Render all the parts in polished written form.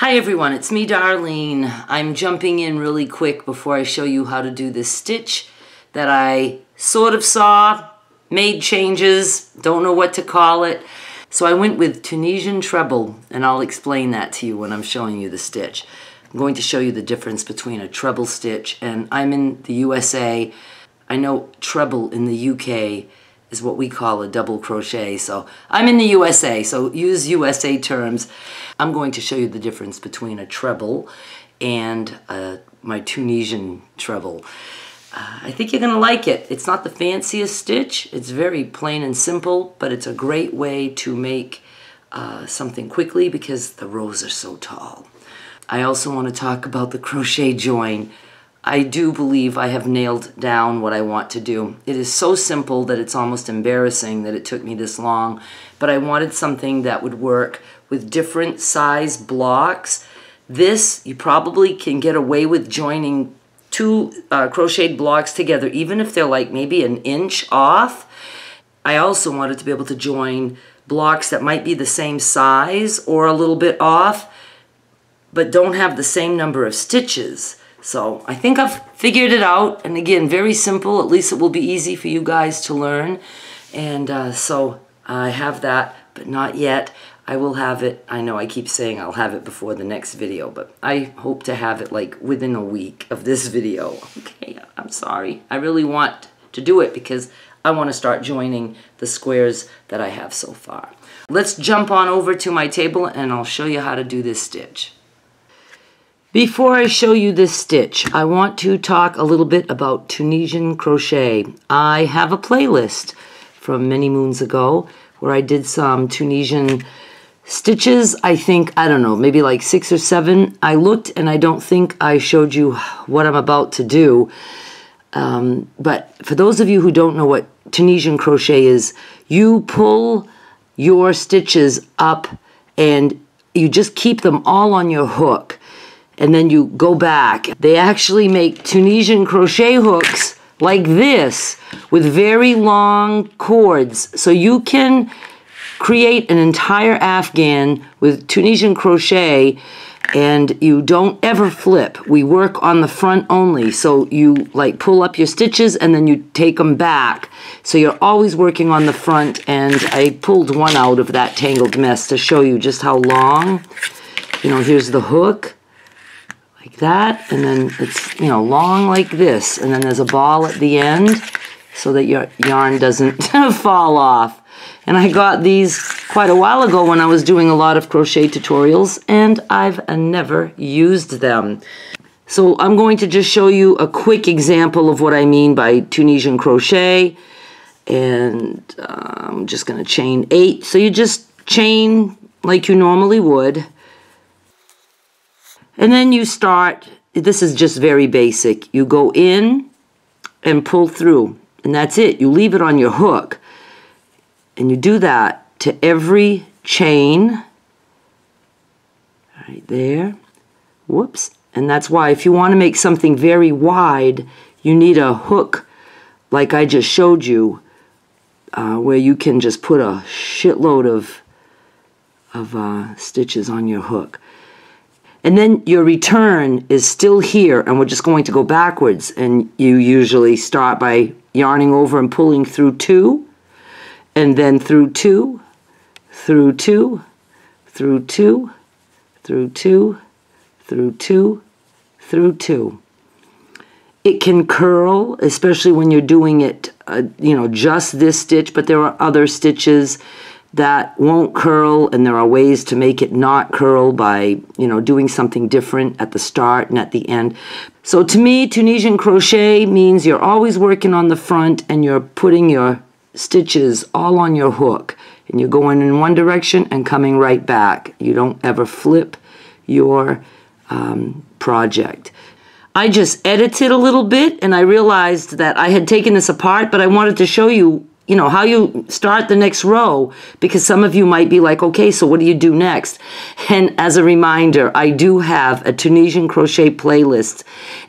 Hi everyone, it's me Darlene. I'm jumping in really quick before I show you how to do this stitch that I sort of saw, made changes, don't know what to call it. So I went with Tunisian treble, and I'll explain that to you when I'm showing you the stitch. I'm going to show you the difference between a treble stitch, and I'm in the USA. I know treble in the UK is what we call a double crochet. So I'm in the USA, so use USA terms. I'm going to show you the difference between a treble and my Tunisian treble. I think you're gonna like it. It's not the fanciest stitch. It's very plain and simple, but it's a great way to make something quickly because the rows are so tall. I also want to talk about the crochet join. I do believe I have nailed down what I want to do. It is so simple that it's almost embarrassing that it took me this long, but I wanted something that would work with different size blocks. This, you probably can get away with joining two crocheted blocks together, even if they're like maybe an inch off. I also wanted to be able to join blocks that might be the same size or a little bit off, but don't have the same number of stitches. So I think I've figured it out, and again, very simple. At least it will be easy for you guys to learn. And so I have that, but not yet. I will have it. I know I keep saying I'll have it before the next video, but I hope to have it like within a week of this video. Okay, I'm sorry. I really want to do it because I want to start joining the squares that I have so far. Let's jump on over to my table and I'll show you how to do this stitch. Before I show you this stitch, I want to talk a little bit about Tunisian crochet. I have a playlist from many moons ago where I did some Tunisian stitches. I think, I don't know, maybe like 6 or 7. I looked and I don't think I showed you what I'm about to do. But for those of you who don't know what Tunisian crochet is, you pull your stitches up and you just keep them all on your hook. And then you go back. They actually make Tunisian crochet hooks like this with very long cords. So you can create an entire afghan with Tunisian crochet and you don't ever flip. We work on the front only. So you like pull up your stitches and then you take them back. So you're always working on the front, and I pulled one out of that tangled mess to show you just how long. You know, here's the hook. Like that, and then it's, you know, long like this, and then there's a ball at the end so that your yarn doesn't fall off. And I got these quite a while ago when I was doing a lot of crochet tutorials, and I've never used them. So I'm going to just show you a quick example of what I mean by Tunisian crochet, and I'm just going to chain 8. So you just chain like you normally would. And then you start, this is just very basic. You go in and pull through, and that's it. You leave it on your hook. And you do that to every chain. Right there. Whoops. And that's why if you want to make something very wide, you need a hook like I just showed you, where you can just put a shitload of stitches on your hook. And then your return is still here, and we're just going to go backwards. And you usually start by yarning over and pulling through 2, and then through 2, through 2, through 2, through 2, through 2, through 2. It can curl, especially when you're doing it, you know, just this stitch, but there are other stitches that won't curl, and there are ways to make it not curl by, you know, doing something different at the start and at the end. So to me, Tunisian crochet means you're always working on the front and you're putting your stitches all on your hook, and you're going in one direction and coming right back. You don't ever flip your project. I just edited a little bit, and I realized that I had taken this apart, but I wanted to show you, you know, how you start the next row, because some of you might be like, okay, so what do you do next? And as a reminder, I do have a Tunisian crochet playlist,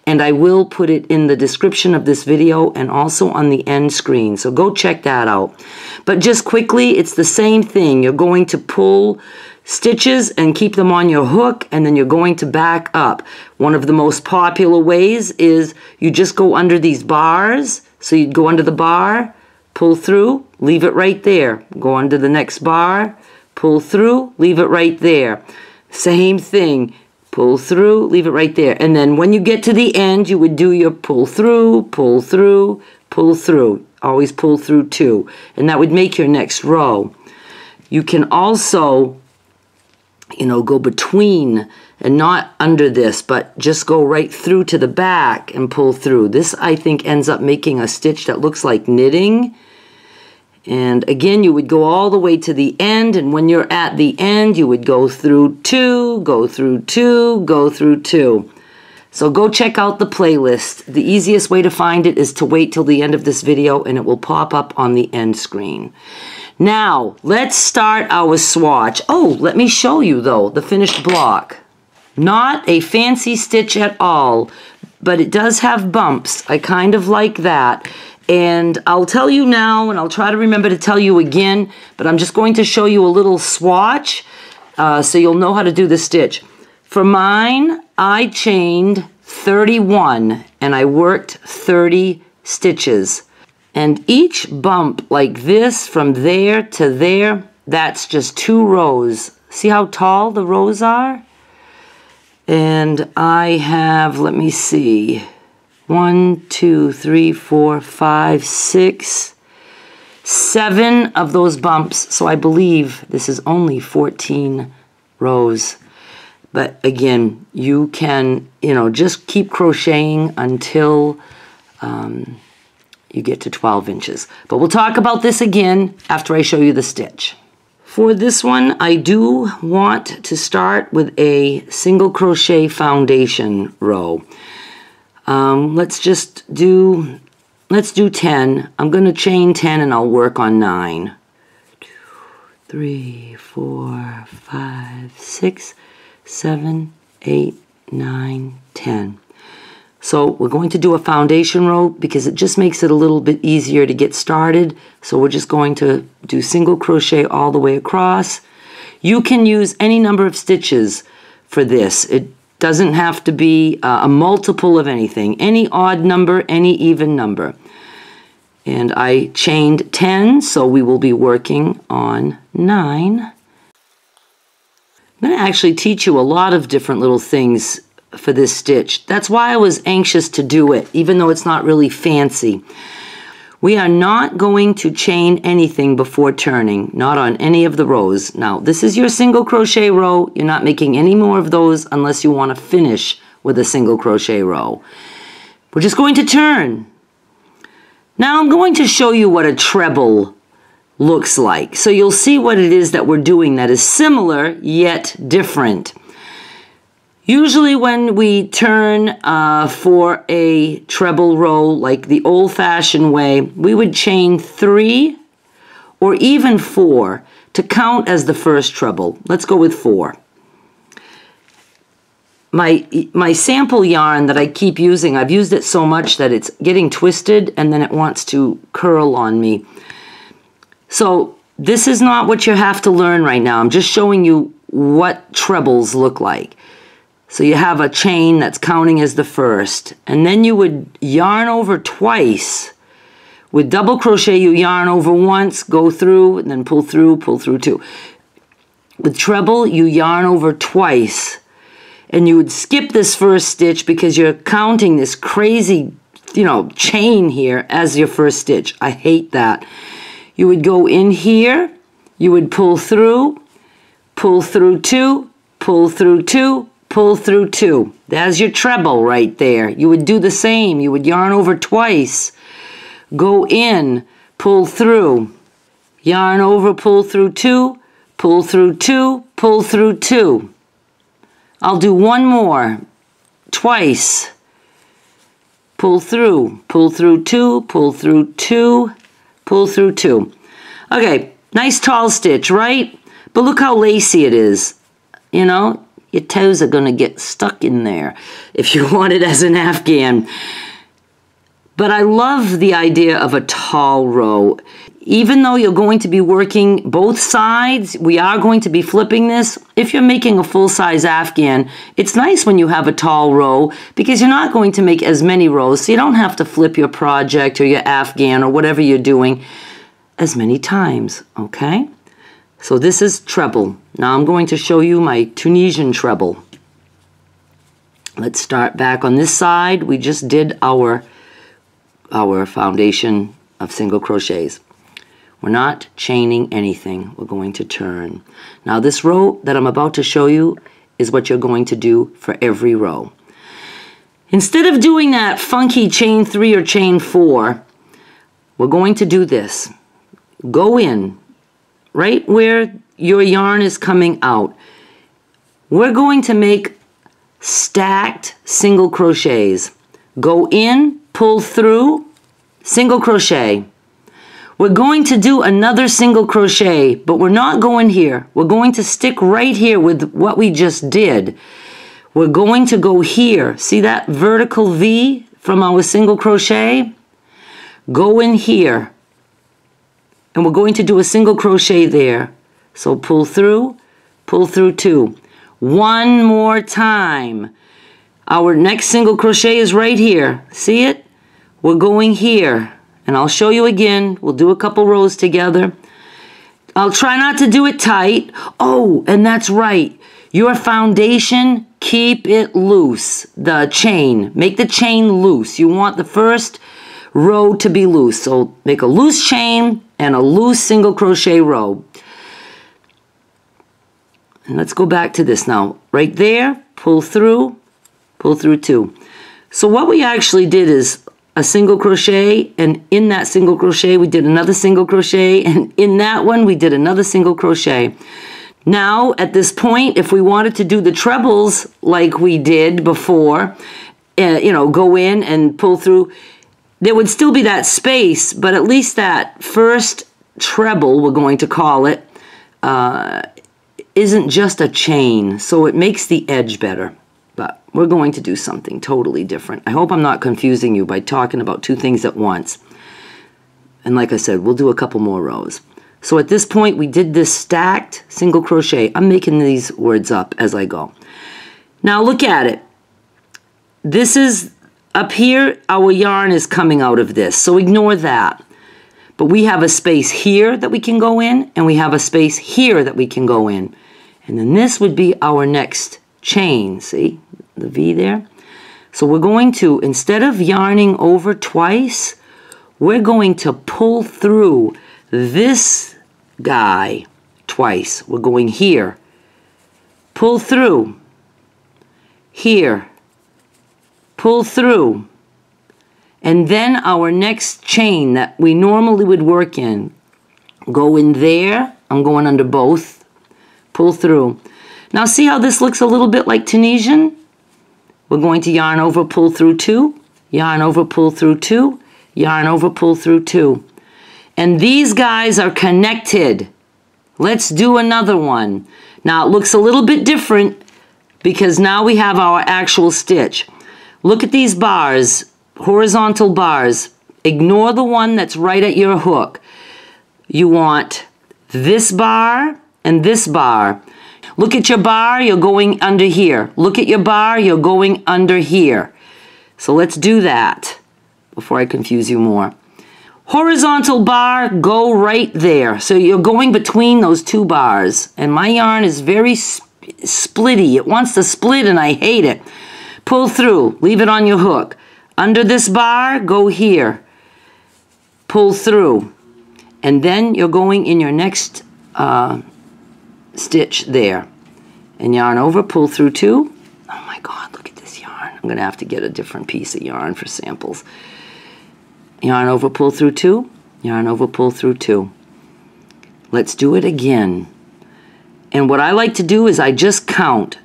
and I will put it in the description of this video and also on the end screen, so go check that out. But just quickly, it's the same thing. You're going to pull stitches and keep them on your hook, and then you're going to back up. One of the most popular ways is you just go under these bars. So you'd go under the bar, pull through, leave it right there. Go under the next bar, pull through, leave it right there. Same thing, pull through, leave it right there. And then when you get to the end, you would do your pull through, pull through, pull through. Always pull through 2. And that would make your next row. You can also, you know, go between and not under this, but just go right through to the back and pull through. This, I think, ends up making a stitch that looks like knitting. And again, you would go all the way to the end, and when you're at the end, you would go through 2, go through 2, go through 2. So go check out the playlist. The easiest way to find it is to wait till the end of this video, and it will pop up on the end screen. Now, let's start our swatch. Oh, let me show you, though, the finished block. Not a fancy stitch at all, but it does have bumps. I kind of like that. And I'll tell you now, and I'll try to remember to tell you again, but I'm just going to show you a little swatch so you'll know how to do the stitch. For mine, I chained 31 and I worked 30 stitches. And each bump like this from there to there, that's just 2 rows. See how tall the rows are? And I have, let me see, 1, 2, 3, 4, 5, 6, 7 of those bumps. So I believe this is only 14 rows. But again, you can, you know, just keep crocheting until you get to 12 inches. But we'll talk about this again after I show you the stitch. For this one, I do want to start with a single crochet foundation row. Let's do 10. I'm going to chain 10 and I'll work on 9. 2, 3, 4, 5, 6, 7, 8, 9, 10. So we're going to do a foundation row because it just makes it a little bit easier to get started. So we're just going to do single crochet all the way across. You can use any number of stitches for this. It doesn't have to be a multiple of anything. Any odd number, any even number. And I chained 10, so we will be working on 9. I'm going to actually teach you a lot of different little things for this stitch. That's why I was anxious to do it, even though it's not really fancy. We are not going to chain anything before turning, not on any of the rows. Now, this is your single crochet row. You're not making any more of those unless you want to finish with a single crochet row. We're just going to turn. Now I'm going to show you what a treble looks like. So you'll see what it is that we're doing that is similar yet different. Usually when we turn for a treble row like the old-fashioned way, we would chain 3 or even 4 to count as the first treble. Let's go with 4. My sample yarn that I keep using, I've used it so much that it's getting twisted and then it wants to curl on me. So this is not what you have to learn right now. I'm just showing you what trebles look like. So you have a chain that's counting as the first, and then you would yarn over twice. With double crochet, you yarn over once, go through, and then pull through 2. With treble, you yarn over twice, and you would skip this first stitch because you're counting this crazy, you know, chain here as your first stitch. I hate that. You would go in here, you would pull through 2, pull through 2, pull through 2. There's your treble right there. You would do the same. You would yarn over twice, go in, pull through, yarn over, pull through 2, pull through 2, pull through 2. I'll do one more, twice, pull through 2, pull through 2, pull through 2. Okay, nice tall stitch, right? But look how lacy it is, you know? Your toes are going to get stuck in there if you want it as an afghan. But I love the idea of a tall row. even though you're going to be working both sides, we are going to be flipping this. If you're making a full-size Afghan, it's nice when you have a tall row because you're not going to make as many rows, so you don't have to flip your project or your Afghan or whatever you're doing as many times, okay? So this is treble. Now I'm going to show you my Tunisian treble. Let's start back on this side. We just did our foundation of single crochets. We're not chaining anything. We're going to turn. Now this row that I'm about to show you is what you're going to do for every row. Instead of doing that funky chain 3 or chain 4, we're going to do this. Go in right where your yarn is coming out. We're going to make stacked single crochets. Go in, pull through, single crochet. We're going to do another single crochet, but we're not going here. We're going to stick right here with what we just did. We're going to go here. See that vertical V from our single crochet? Go in here. And we're going to do a single crochet there. So pull through 2. One more time. Our next single crochet is right here. See it? We're going here. And I'll show you again. We'll do a couple rows together. I'll try not to do it tight. Oh, and that's right. Your foundation, keep it loose. The chain. Make the chain loose. You want the first row to be loose. So make a loose chain and a loose single crochet row. And let's go back to this now. Right there, pull through 2. So what we actually did is a single crochet, and in that single crochet we did another single crochet, and in that one we did another single crochet. Now at this point, if we wanted to do the trebles like we did before, you know, go in and pull through, there would still be that space, but at least that first treble, we're going to call it, isn't just a chain, so it makes the edge better. But we're going to do something totally different. I hope I'm not confusing you by talking about two things at once. And like I said, we'll do a couple more rows. So at this point, we did this stacked single crochet. I'm making these words up as I go. Now look at it. This is up here, our yarn is coming out of this, so ignore that. But we have a space here that we can go in, and we have a space here that we can go in. And then this would be our next chain, see the V there? So we're going to, instead of yarning over twice, we're going to pull through this guy twice. We're going here, pull through, here, pull through, and then our next chain that we normally would work in, go in there, I'm going under both, pull through. Now see how this looks a little bit like Tunisian? We're going to yarn over, pull through 2, yarn over, pull through 2, yarn over, pull through 2. And these guys are connected. Let's do another one. Now it looks a little bit different because now we have our actual stitch. Look at these bars, horizontal bars. Ignore the one that's right at your hook. You want this bar and this bar. Look at your bar, you're going under here. Look at your bar, you're going under here. So let's do that before I confuse you more. Horizontal bar, go right there. So you're going between those two bars. And my yarn is very splitty. It wants to split and I hate it. Pull through, leave it on your hook. Under this bar, go here. Pull through. And then you're going in your next stitch there. And yarn over, pull through 2. Oh my God, look at this yarn. I'm gonna have to get a different piece of yarn for samples. Yarn over, pull through 2, yarn over, pull through 2. Let's do it again. And what I like to do is I just count.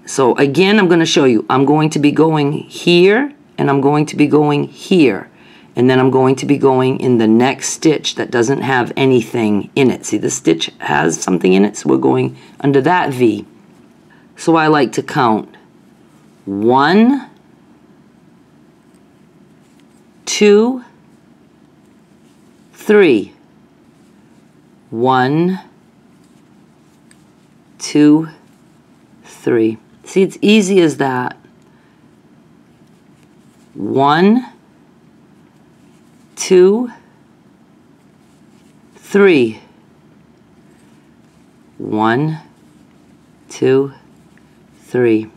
So again, I'm gonna show you. I'm going to be going here, and I'm going to be going here. And then I'm going to be going in the next stitch that doesn't have anything in it. See, the stitch has something in it, so we're going under that V. So I like to count 1, 2, 3. 1, 2, 3. See, it's easy as that. 1, 2, 3. 1, 2, 3.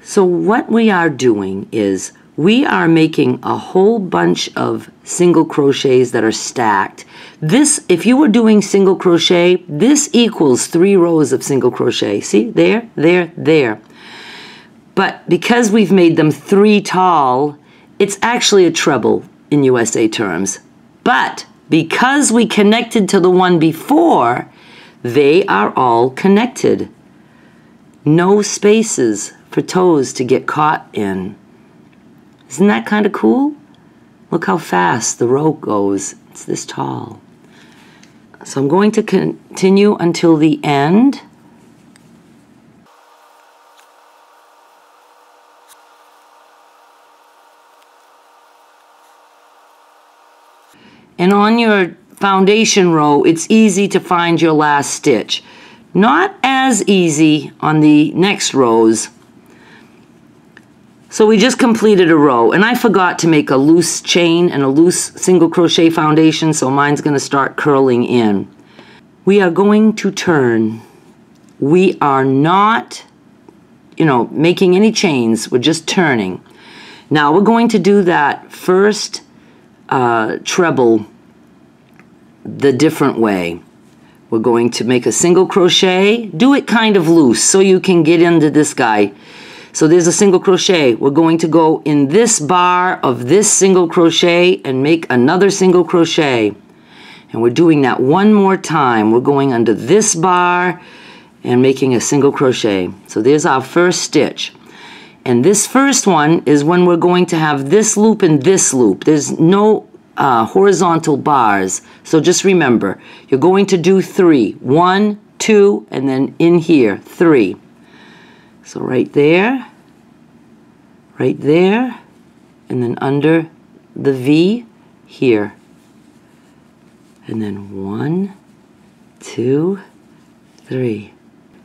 So what we are doing is we are making a whole bunch of single crochets that are stacked. This, if you were doing single crochet, this equals 3 rows of single crochet. See, there, there, there. But because we've made them 3 tall, it's actually a treble in USA terms. But because we connected to the one before, they are all connected. No spaces for toes to get caught in. Isn't that kind of cool? Look how fast the row goes. It's this tall. So I'm going to continue until the end. And on your foundation row, it's easy to find your last stitch. Not as easy on the next rows. So we just completed a row, and I forgot to make a loose chain and a loose single crochet foundation, so mine's going to start curling in. We are going to turn. We are not, making any chains. We're just turning. Now we're going to do that first treble the different way. We're going to make a single crochet. Do it kind of loose so you can get into this guy. So there's a single crochet. We're going to go in this bar of this single crochet and make another single crochet. And we're doing that one more time. We're going under this bar and making a single crochet. So there's our first stitch. And this first one is when we're going to have this loop and this loop. There's no horizontal bars. So just remember, you're going to do 3. 1, 2, and then in here, 3. So right there, and then under the V here. And then 1, 2, 3.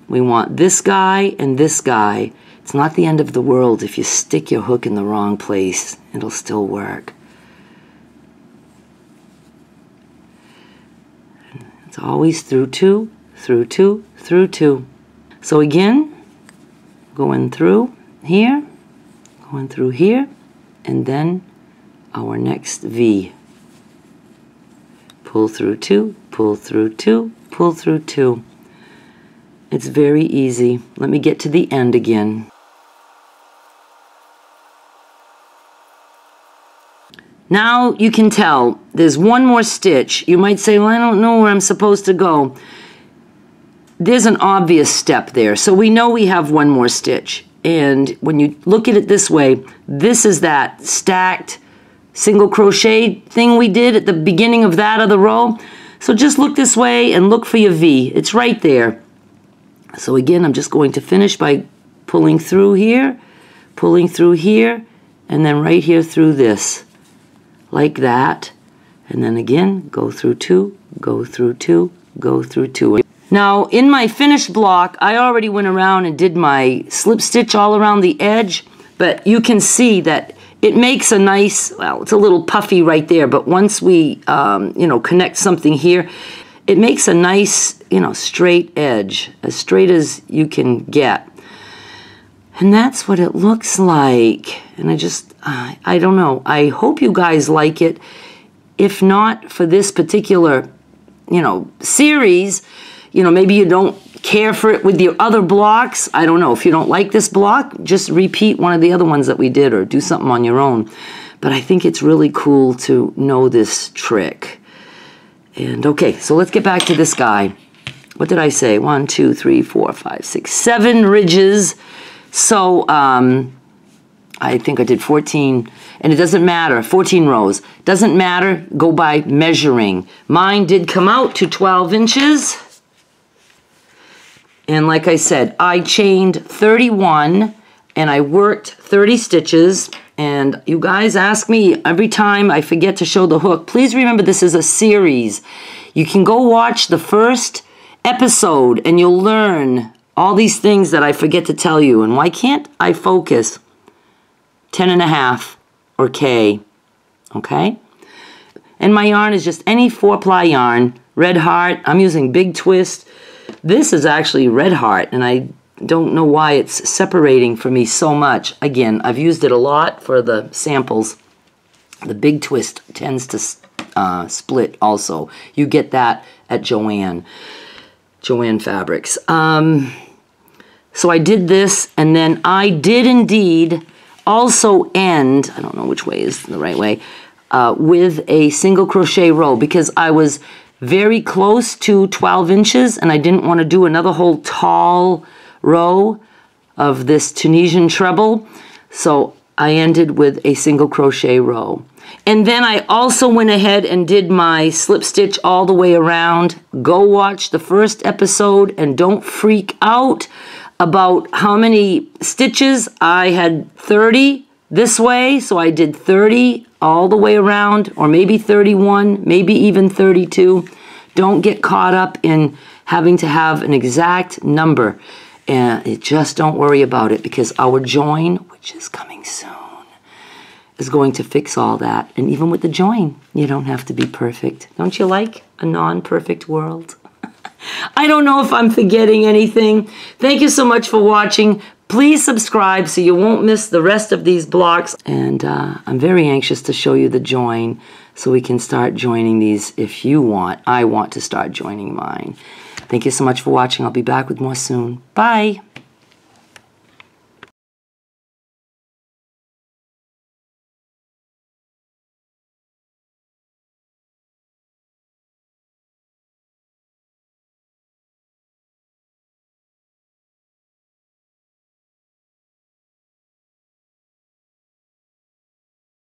We want this guy and this guy. It's not the end of the world if you stick your hook in the wrong place. It'll still work. It's always through 2, through 2, through 2. So again, going through here, going through here, and then our next V. Pull through 2, pull through 2, pull through 2. It's very easy. Let me get to the end again. Now you can tell there's one more stitch. You might say, well, I don't know where I'm supposed to go. There's an obvious step there. So we know we have one more stitch. And when you look at it this way, this is that stacked single crochet thing we did at the beginning of that other row. So just look this way and look for your V. It's right there. So again, I'm just going to finish by pulling through here, and then right here through this, like that. And then again, go through 2, go through 2, go through 2. Now, in my finished block, I already went around and did my slip stitch all around the edge, but you can see that it makes a nice, well, it's a little puffy right there, but once we, connect something here, it makes a nice, straight edge, as straight as you can get. And that's what it looks like. And I don't know. I hope you guys like it. If not for this particular, series, maybe you don't care for it with your other blocks. I don't know. If you don't like this block, just repeat one of the other ones that we did or do something on your own. But I think it's really cool to know this trick. And okay, so let's get back to this guy. What did I say? 1, 2, 3, 4, 5, 6, 7 ridges. So I think I did 14, and it doesn't matter, 14 rows. Doesn't matter, go by measuring. Mine did come out to 12 inches. And like I said, I chained 31 and I worked 30 stitches. And you guys ask me every time I forget to show the hook. Please remember this is a series. You can go watch the first episode and you'll learn all these things that I forget to tell you. And why can't I focus? 10.5 or K, okay? And my yarn is just any 4-ply yarn. Red Heart, I'm using Big Twist. This is actually Red Heart, and I don't know why it's separating for me so much. Again, I've used it a lot for the samples. The Big Twist tends to split also. You get that at Joann Fabrics. So I did this, and then I did indeed also end, I don't know which way is the right way, with a single crochet row, because I was very close to 12 inches and I didn't want to do another whole tall row of this Tunisian treble. So I ended with a single crochet row. And then I also went ahead and did my slip stitch all the way around. Go watch the first episode and don't freak out about how many stitches. I had 30 this way, so I did 30 all the way around, or maybe 31, maybe even 32. Don't get caught up in having to have an exact number. And just don't worry about it, because our join, which is coming soon, is going to fix all that. And even with the join, you don't have to be perfect. Don't you like a non-perfect world? I don't know if I'm forgetting anything. Thank you so much for watching. Please subscribe so you won't miss the rest of these blocks. And I'm very anxious to show you the join so we can start joining these if you want. I want to start joining mine. Thank you so much for watching. I'll be back with more soon. Bye.